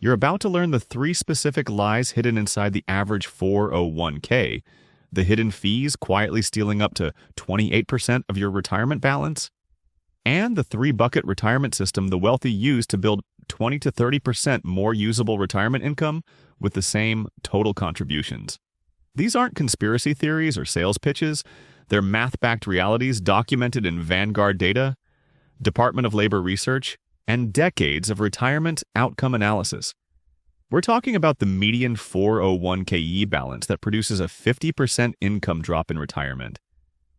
You're about to learn the 3 specific lies hidden inside the average 401k, the hidden fees quietly stealing up to 28% of your retirement balance, and the 3-bucket retirement system the wealthy use to build 20 to 30% more usable retirement income with the same total contributions. These aren't conspiracy theories or sales pitches. They're math-backed realities documented in Vanguard data, Department of Labor research, and decades of retirement outcome analysis. We're talking about the median 401k balance that produces a 50% income drop in retirement,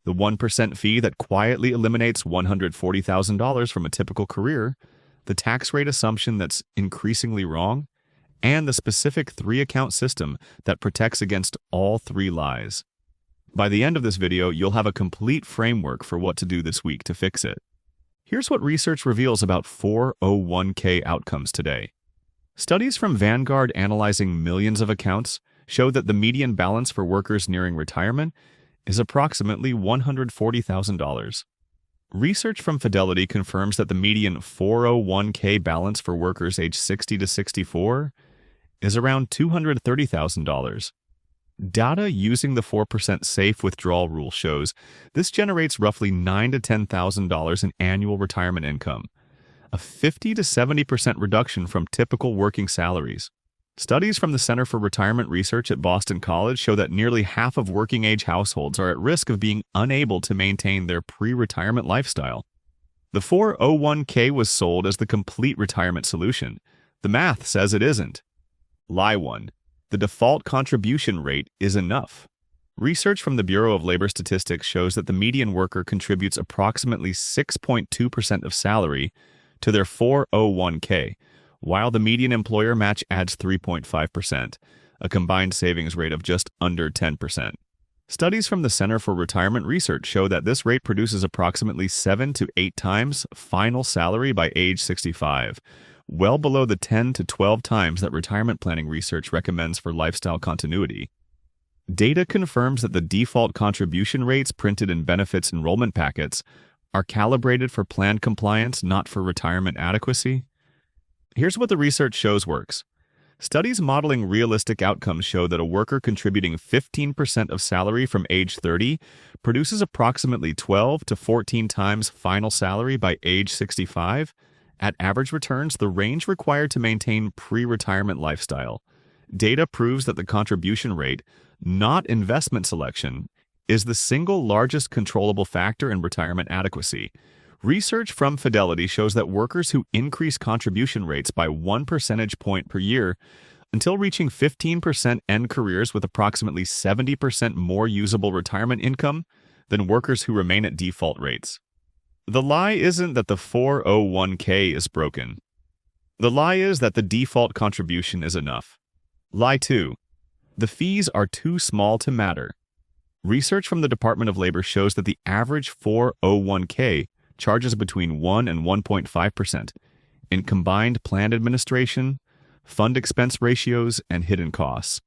the 1% fee that quietly eliminates $140,000 from a typical career, the tax rate assumption that's increasingly wrong, and the specific 3-account system that protects against all 3 lies. By the end of this video, you'll have a complete framework for what to do this week to fix it. Here's what research reveals about 401k outcomes today. Studies from Vanguard analyzing millions of accounts show that the median balance for workers nearing retirement is approximately $140,000. Research from Fidelity confirms that the median 401k balance for workers aged 60 to 64 is around $230,000. Data using the 4% safe withdrawal rule shows this generates roughly $9,000 to $10,000 in annual retirement income, a 50 to 70% reduction from typical working salaries. Studies from the Center for Retirement Research at Boston College show that nearly half of working-age households are at risk of being unable to maintain their pre-retirement lifestyle. The 401k was sold as the complete retirement solution. The math says it isn't. Lie 1. The default contribution rate is enough. Research from the Bureau of Labor Statistics shows that the median worker contributes approximately 6.2% of salary to their 401k, while the median employer match adds 3.5%, a combined savings rate of just under 10%. Studies from the Center for Retirement Research show that this rate produces approximately 7 to 8 times final salary by age 65, well below the 10 to 12 times that retirement planning research recommends for lifestyle continuity. Data confirms that the default contribution rates printed in benefits enrollment packets are calibrated for plan compliance, not for retirement adequacy. Here's what the research shows works. Studies modeling realistic outcomes show that a worker contributing 15% of salary from age 30 produces approximately 12 to 14 times final salary by age 65. At average returns, the range required to maintain pre-retirement lifestyle. Data proves that the contribution rate, not investment selection, is the single largest controllable factor in retirement adequacy. Research from Fidelity shows that workers who increase contribution rates by 1 percentage point per year until reaching 15% end careers with approximately 70% more usable retirement income than workers who remain at default rates. The lie isn't that the 401k is broken. The lie is that the default contribution is enough. Lie 2. The fees are too small to matter. Research from the Department of Labor shows that the average 401k charges between 1 and 1.5% in combined plan administration, fund expense ratios, and hidden costs.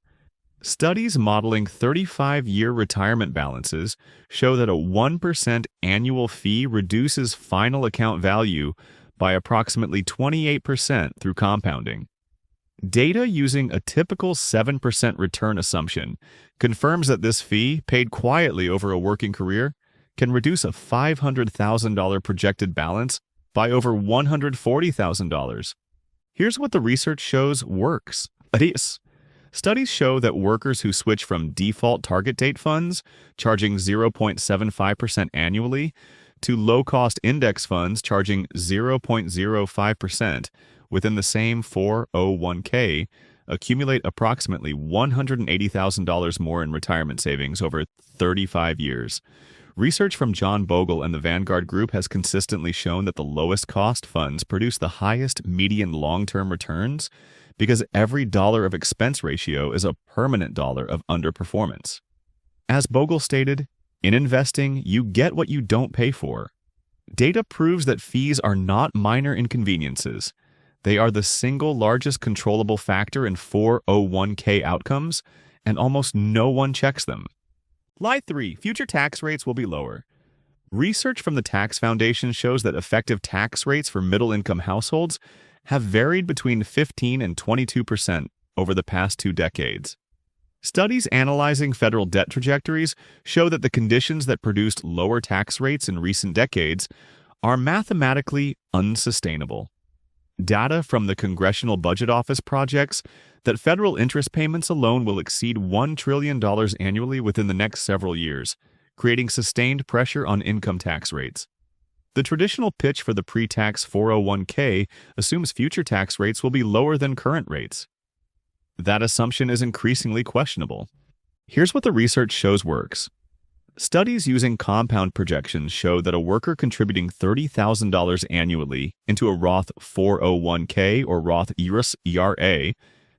Studies modeling 35-year retirement balances show that a 1% annual fee reduces final account value by approximately 28% through compounding. Data using a typical 7% return assumption confirms that this fee, paid quietly over a working career, can reduce a $500,000 projected balance by over $140,000. Here's what the research shows works. Studies show that workers who switch from default target date funds, charging 0.75% annually, to low-cost index funds charging 0.05% within the same 401k accumulate approximately $180,000 more in retirement savings over 35 years. Research from John Bogle and the Vanguard Group has consistently shown that the lowest cost funds produce the highest median long-term returns because every dollar of expense ratio is a permanent dollar of underperformance. As Bogle stated, in investing, you get what you don't pay for. Data proves that fees are not minor inconveniences. They are the single largest controllable factor in 401k outcomes, and almost no one checks them. Lie 3. Future tax rates will be lower. Research from the Tax Foundation shows that effective tax rates for middle-income households have varied between 15 and 22% over the past 2 decades. Studies analyzing federal debt trajectories show that the conditions that produced lower tax rates in recent decades are mathematically unsustainable. Data from the Congressional Budget Office projects that federal interest payments alone will exceed $1 trillion annually within the next several years, creating sustained pressure on income tax rates. The traditional pitch for the pre-tax 401k assumes future tax rates will be lower than current rates. That assumption is increasingly questionable. Here's what the research shows works. Studies using compound projections show that a worker contributing $30,000 annually into a Roth 401k or Roth ERA,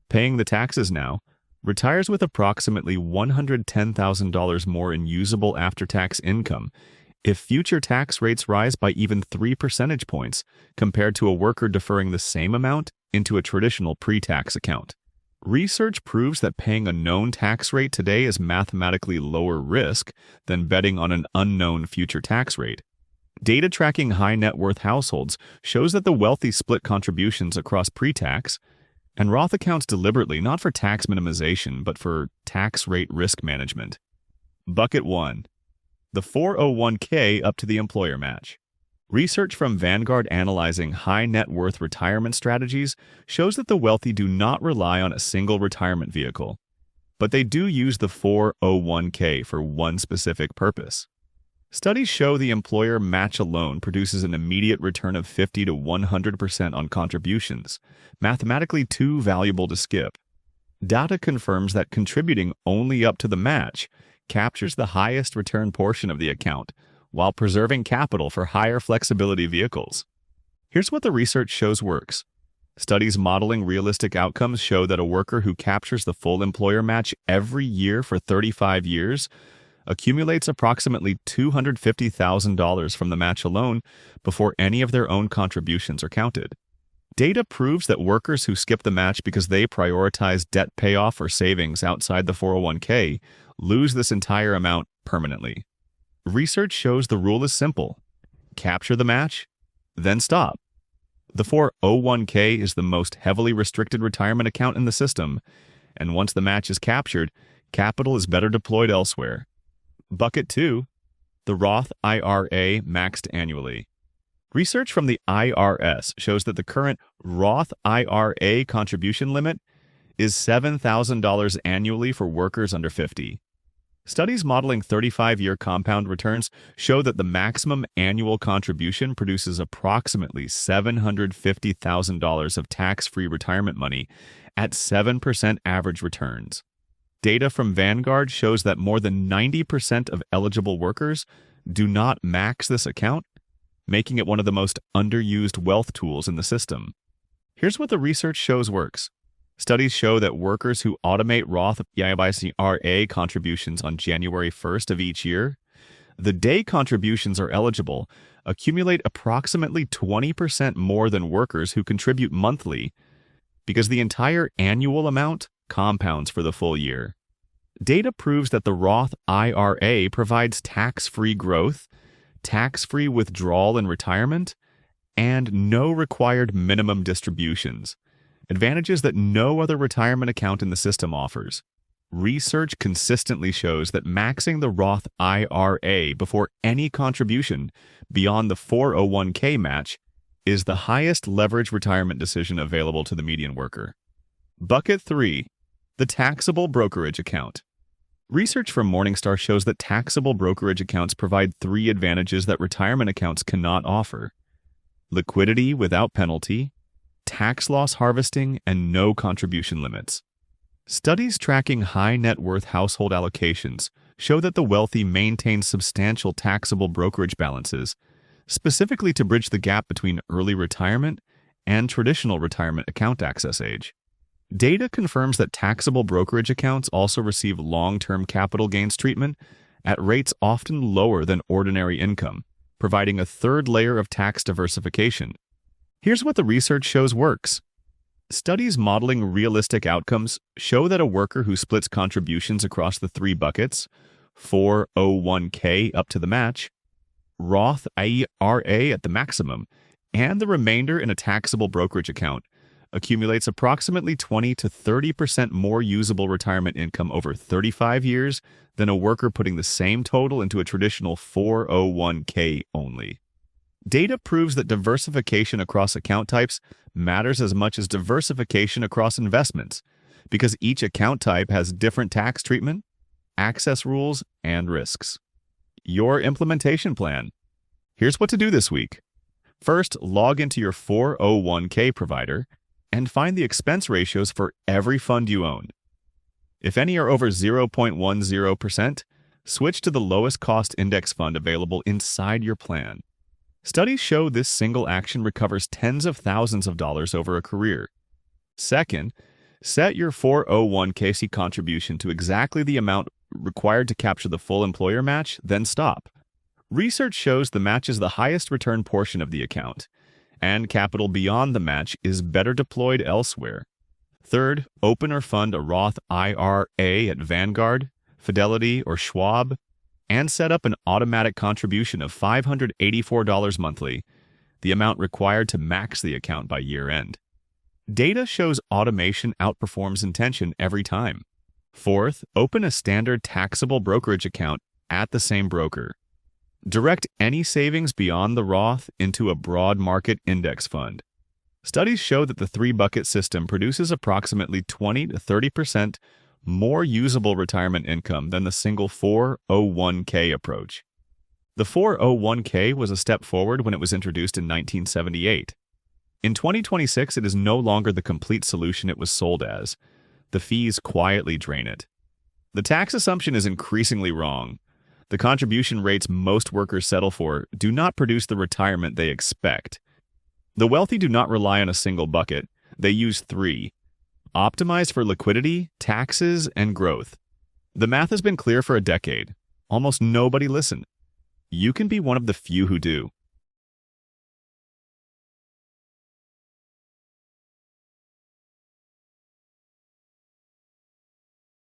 paying the taxes now, retires with approximately $110,000 more in usable after-tax income if future tax rates rise by even 3 percentage points compared to a worker deferring the same amount into a traditional pre-tax account. Research proves that paying a known tax rate today is mathematically lower risk than betting on an unknown future tax rate. Data tracking high net worth households shows that the wealthy split contributions across pre-tax and Roth accounts deliberately, not for tax minimization, but for tax rate risk management. Bucket 1. The 401k up to the employer match. Research from Vanguard analyzing high net worth retirement strategies shows that the wealthy do not rely on a single retirement vehicle, but they do use the 401k for one specific purpose. Studies show the employer match alone produces an immediate return of 50 to 100% on contributions, mathematically too valuable to skip. Data confirms that contributing only up to the match captures the highest return portion of the account, while preserving capital for higher flexibility vehicles. Here's what the research shows works. Studies modeling realistic outcomes show that a worker who captures the full employer match every year for 35 years accumulates approximately $250,000 from the match alone before any of their own contributions are counted. Data proves that workers who skip the match because they prioritize debt payoff or savings outside the 401k lose this entire amount permanently. Research shows the rule is simple. Capture the match, then stop. The 401k is the most heavily restricted retirement account in the system, and once the match is captured, capital is better deployed elsewhere. Bucket 2. The Roth IRA maxed annually. Research from the IRS shows that the current Roth IRA contribution limit is $7,000 annually for workers under 50. Studies modeling 35-year compound returns show that the maximum annual contribution produces approximately $750,000 of tax-free retirement money at 7% average returns. Data from Vanguard shows that more than 90% of eligible workers do not max this account, making it one of the most underused wealth tools in the system. Here's what the research shows works. Studies show that workers who automate Roth IRA contributions on January 1st of each year, the day contributions are eligible, accumulate approximately 20% more than workers who contribute monthly because the entire annual amount compounds for the full year. Data proves that the Roth IRA provides tax-free growth, tax-free withdrawal in retirement, and no required minimum distributions. Advantages that no other retirement account in the system offers. Research consistently shows that maxing the Roth IRA before any contribution beyond the 401k match is the highest leverage retirement decision available to the median worker. Bucket 3. The taxable brokerage account. Research from Morningstar shows that taxable brokerage accounts provide 3 advantages that retirement accounts cannot offer: liquidity without penalty, tax loss harvesting, and no contribution limits. Studies tracking high net worth household allocations show that the wealthy maintain substantial taxable brokerage balances, specifically to bridge the gap between early retirement and traditional retirement account access age. Data confirms that taxable brokerage accounts also receive long-term capital gains treatment at rates often lower than ordinary income, providing a third layer of tax diversification. Here's what the research shows works. Studies modeling realistic outcomes show that a worker who splits contributions across the 3 buckets, 401k up to the match, Roth IRA at the maximum, and the remainder in a taxable brokerage account, accumulates approximately 20 to 30% more usable retirement income over 35 years than a worker putting the same total into a traditional 401k only. Data proves that diversification across account types matters as much as diversification across investments, because each account type has different tax treatment, access rules, and risks. Your implementation plan. Here's what to do this week. First, log into your 401k provider and find the expense ratios for every fund you own. If any are over 0.10%, switch to the lowest cost index fund available inside your plan. Studies show this single action recovers tens of thousands of dollars over a career. Second, set your 401k contribution to exactly the amount required to capture the full employer match, then stop. Research shows the match is the highest return portion of the account, and capital beyond the match is better deployed elsewhere. Third, open or fund a Roth IRA at Vanguard, Fidelity, or Schwab, and set up an automatic contribution of $584 monthly, the amount required to max the account by year-end. Data shows automation outperforms intention every time. Fourth, open a standard taxable brokerage account at the same broker. Direct any savings beyond the Roth into a broad market index fund. Studies show that the three-bucket system produces approximately 20 to 30% more usable retirement income than the single 401k approach. The 401k was a step forward when it was introduced in 1978. In 2026, it is no longer the complete solution it was sold as. The fees quietly drain it. The tax assumption is increasingly wrong. The contribution rates most workers settle for do not produce the retirement they expect. The wealthy do not rely on a single bucket. They use three, optimized for liquidity, taxes, and growth. The math has been clear for a decade. Almost nobody listened. You can be one of the few who do.